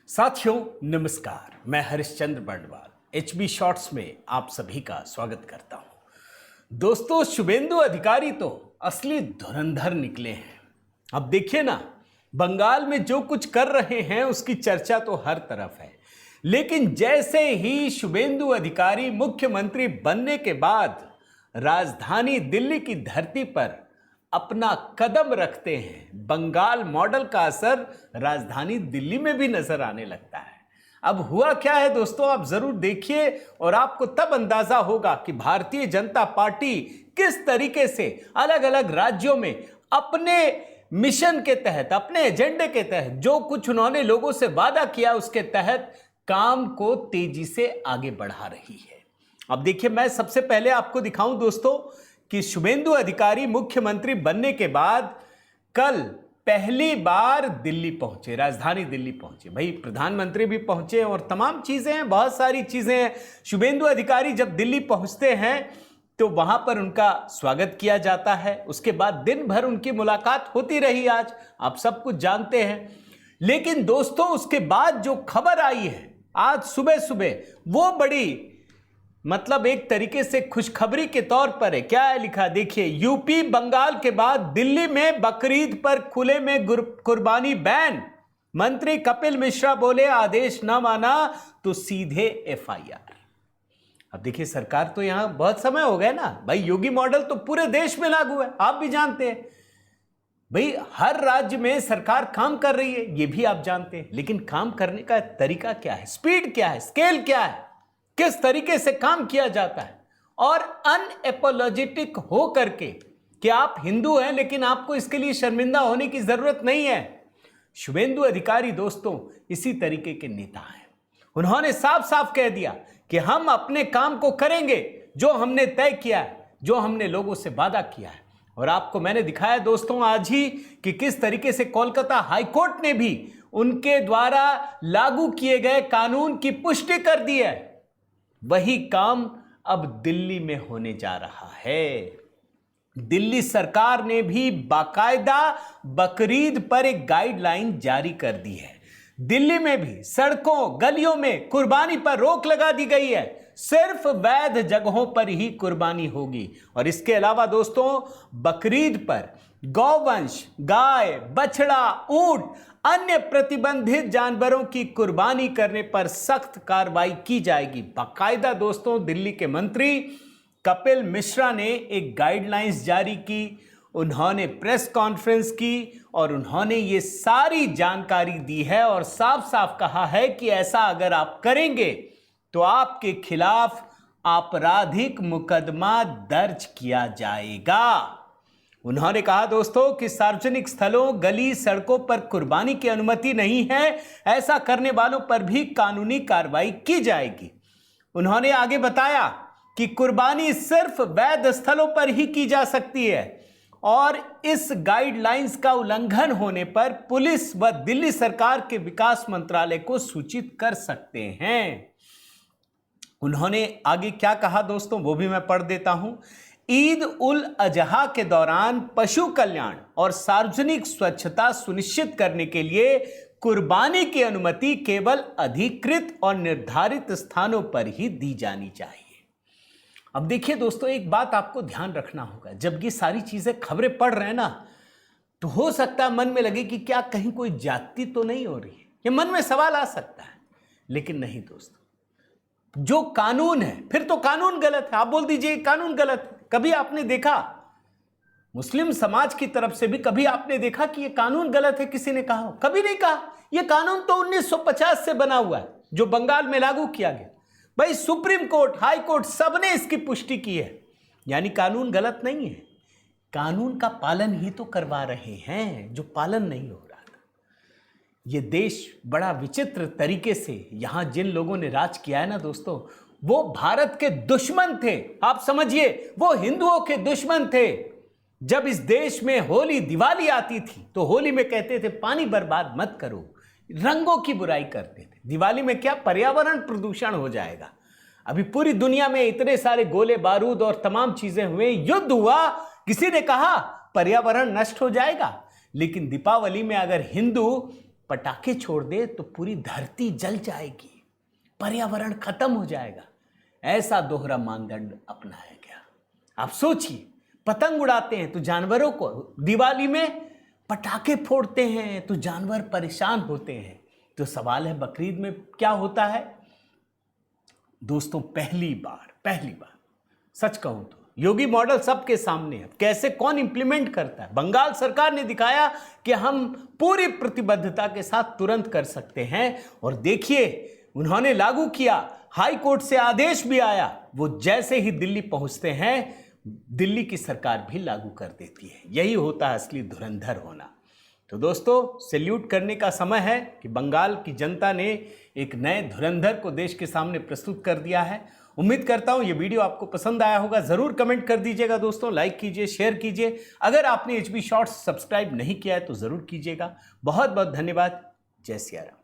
साथियों नमस्कार, मैं हरिश्चंद्र बर्णवाल एचबी शॉर्ट्स में आप सभी का स्वागत करता हूं। दोस्तों, शुभेंदु अधिकारी तो असली धुरंधर निकले हैं। अब देखिए ना, बंगाल में जो कुछ कर रहे हैं उसकी चर्चा तो हर तरफ है, लेकिन जैसे ही शुभेंदु अधिकारी मुख्यमंत्री बनने के बाद राजधानी दिल्ली की धरती पर अपना कदम रखते हैं, बंगाल मॉडल का असर राजधानी दिल्ली में भी नजर आने लगता है। अब हुआ क्या है दोस्तों, आप जरूर देखिए और आपको तब अंदाजा होगा कि भारतीय जनता पार्टी किस तरीके से अलग अलग राज्यों में अपने मिशन के तहत, अपने एजेंडे के तहत जो कुछ उन्होंने लोगों से वादा किया उसके तहत काम को तेजी से आगे बढ़ा रही है। अब देखिए, मैं सबसे पहले आपको दिखाऊं दोस्तों कि शुभेंदु अधिकारी मुख्यमंत्री बनने के बाद कल पहली बार दिल्ली पहुंचे, राजधानी दिल्ली पहुंचे। भाई, प्रधानमंत्री भी पहुंचे और तमाम चीजें हैं, बहुत सारी चीजें हैं। शुभेंदु अधिकारी जब दिल्ली पहुंचते हैं तो वहां पर उनका स्वागत किया जाता है। उसके बाद दिन भर उनकी मुलाकात होती रही, आज आप सब कुछ जानते हैं। लेकिन दोस्तों, उसके बाद जो खबर आई है आज सुबह सुबह, वो बड़ी एक तरीके से खुशखबरी के तौर पर है। क्या है लिखा, देखिए, यूपी बंगाल के बाद दिल्ली में बकरीद पर खुले में कुर्बानी बैन। मंत्री कपिल मिश्रा बोले आदेश न माना तो सीधे एफआईआर। अब देखिए, सरकार तो यहां बहुत समय हो गया ना भाई, योगी मॉडल तो पूरे देश में लागू है, आप भी जानते हैं। भाई, हर राज्य में सरकार काम कर रही है, ये भी आप जानते हैं। लेकिन काम करने का तरीका क्या है, स्पीड क्या है, स्केल क्या है, किस तरीके से काम किया जाता है, और अनएपोलॉजेटिक हो करके कि आप हिंदू हैं लेकिन आपको इसके लिए शर्मिंदा होने की जरूरत नहीं है। शुभेंदु अधिकारी दोस्तों इसी तरीके के नेता हैं। उन्होंने साफ साफ कह दिया कि हम अपने काम को करेंगे, जो हमने तय किया है, जो हमने लोगों से वादा किया है। और आपको मैंने दिखाया दोस्तों आज ही कि किस तरीके से कोलकाता हाईकोर्ट ने भी उनके द्वारा लागू किए गए कानून की पुष्टि कर दी है। वही काम अब दिल्ली में होने जा रहा है। दिल्ली सरकार ने भी बाकायदा बकरीद पर एक गाइडलाइन जारी कर दी है। दिल्ली में भी सड़कों गलियों में कुर्बानी पर रोक लगा दी गई है। सिर्फ वैध जगहों पर ही कुर्बानी होगी। और इसके अलावा दोस्तों, बकरीद पर गौवंश, गाय, बछड़ा, ऊंट, अन्य प्रतिबंधित जानवरों की कुर्बानी करने पर सख्त कार्रवाई की जाएगी। बाकायदा दोस्तों, दिल्ली के मंत्री कपिल मिश्रा ने एक गाइडलाइंस जारी की, उन्होंने प्रेस कॉन्फ्रेंस की और उन्होंने ये सारी जानकारी दी है और साफ साफ कहा है कि ऐसा अगर आप करेंगे तो आपके खिलाफ आपराधिक मुकदमा दर्ज किया जाएगा। उन्होंने कहा दोस्तों कि सार्वजनिक स्थलों, गली, सड़कों पर कुर्बानी की अनुमति नहीं है, ऐसा करने वालों पर भी कानूनी कार्रवाई की जाएगी। उन्होंने आगे बताया कि कुर्बानी सिर्फ वैध स्थलों पर ही की जा सकती है और इस गाइडलाइंस का उल्लंघन होने पर पुलिस व दिल्ली सरकार के विकास मंत्रालय को सूचित कर सकते हैं। उन्होंने आगे क्या कहा दोस्तों, वो भी मैं पढ़ देता हूं। ईद उल अजहा के दौरान पशु कल्याण और सार्वजनिक स्वच्छता सुनिश्चित करने के लिए कुर्बानी की अनुमति केवल अधिकृत और निर्धारित स्थानों पर ही दी जानी चाहिए। अब देखिए दोस्तों, एक बात आपको ध्यान रखना होगा, जब ये सारी चीजें खबरें पढ़ रहे हैं ना, तो हो सकता है मन में लगे कि क्या कहीं कोई जाति तो नहीं हो रही है, ये मन में सवाल आ सकता है। लेकिन नहीं दोस्तों, जो कानून है, फिर तो कानून गलत है। आप बोल दीजिए कानून गलत है। कभी आपने देखा मुस्लिम समाज की तरफ से भी, कभी आपने देखा कि ये कानून गलत है, किसी ने कहा हो? कभी नहीं कहा। ये कानून तो 1950 से बना हुआ है, जो बंगाल में लागू किया गया। भाई, सुप्रीम कोर्ट, हाई कोर्ट, सबने इसकी पुष्टि की है। यानी कानून गलत नहीं है, कानून का पालन ही तो करवा रहे हैं, जो पालन नहीं हो रहा था। ये देश बड़ा विचित्र तरीके से, यहां जिन लोगों ने राज किया है ना दोस्तों, वो भारत के दुश्मन थे। आप समझिए, वो हिंदुओं के दुश्मन थे। जब इस देश में होली, दिवाली आती थी तो होली में कहते थे पानी बर्बाद मत करो, रंगों की बुराई करते थे। दिवाली में क्या, पर्यावरण प्रदूषण हो जाएगा। अभी पूरी दुनिया में इतने सारे गोले बारूद और तमाम चीजें हुए, युद्ध हुआ, किसी ने कहा पर्यावरण नष्ट हो जाएगा। लेकिन दीपावली में अगर हिंदू पटाखे छोड़ दे तो पूरी धरती जल जाएगी, पर्यावरण खत्म हो जाएगा। ऐसा दोहरा मानदंड अपनाया गया। आप सोचिए, पतंग उड़ाते हैं तो जानवरों को, दिवाली में पटाखे फोड़ते हैं तो जानवर परेशान होते हैं। तो सवाल है बकरीद में क्या होता है? दोस्तों पहली बार सच कहूं तो योगी मॉडल सबके सामने है। कैसे कौन इंप्लीमेंट करता है? बंगाल सरकार ने दिखाया कि हम पूरी प्रतिबद्धता के साथ तुरंत कर सकते हैं, और देखिए उन्होंने लागू किया। हाई कोर्ट से आदेश भी आया, वो जैसे ही दिल्ली पहुंचते हैं दिल्ली की सरकार भी लागू कर देती है। यही होता है असली धुरंधर होना। तो दोस्तों सैल्यूट करने का समय है कि बंगाल की जनता ने एक नए धुरंधर को देश के सामने प्रस्तुत कर दिया है। उम्मीद करता हूं ये वीडियो आपको पसंद आया होगा। जरूर कमेंट कर दीजिएगा दोस्तों, लाइक कीजिए, शेयर कीजिए। अगर आपने HB शॉर्ट्स सब्सक्राइब नहीं किया है तो जरूर कीजिएगा। बहुत बहुत धन्यवाद। जय सिया राम।